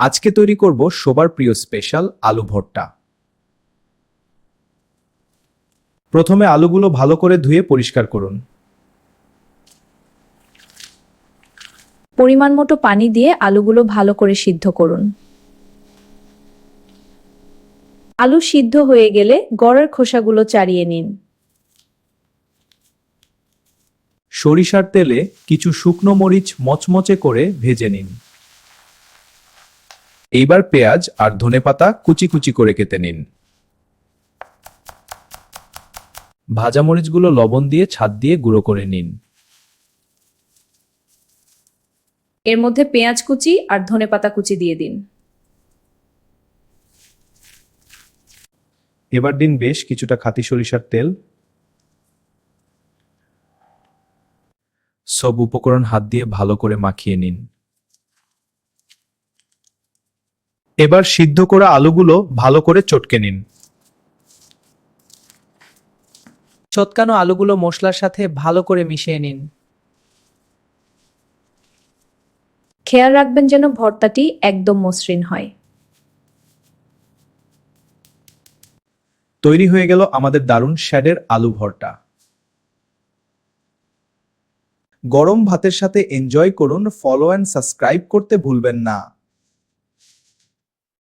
আজকে তৈরি করব সবার প্রিয় স্পেশাল আলু ভর্তা। প্রথমে আলুগুলো ভালো করে ধুয়ে পরিষ্কার করুন। পরিমাণ মতো পানি দিয়ে আলুগুলো ভালো করে সিদ্ধ করুন। আলু সিদ্ধ হয়ে গেলে গড়ের খোসাগুলো ছাড়িয়ে নিন। সরিষার তেলে কিছু শুকনো মরিচ মচমচে করে ভেজে নিন। এইবার পেঁয়াজ আর ধনেপাতা কুচি কুচি করে কেটে নিন। ভাজা মরিচগুলো লবণ দিয়ে ছাদ দিয়ে গুঁড়ো করে নিন। এর মধ্যে পেঁয়াজ কুচি আর ধনেপাতা কুচি দিয়ে দিন। এবার দিন বেশ কিছুটা খাঁটি সরিষার তেল। সব উপকরণ হাত দিয়ে ভালো করে মাখিয়ে নিন। এবার সিদ্ধ করা আলুগুলো ভালো করে চটকে নিন। চটকানো আলুগুলো মশলার সাথে ভালো করে মিশিয়ে নিন। খেয়াল রাখবেন যেন ভর্তাটি একদম মসৃণ হয়। তৈরি হয়ে গেল আমাদের দারুণ স্বাদের আলু ভর্তা। গরম ভাতের সাথে এনজয় করুন। ফলো অ্যান্ড সাবস্ক্রাইব করতে ভুলবেন না।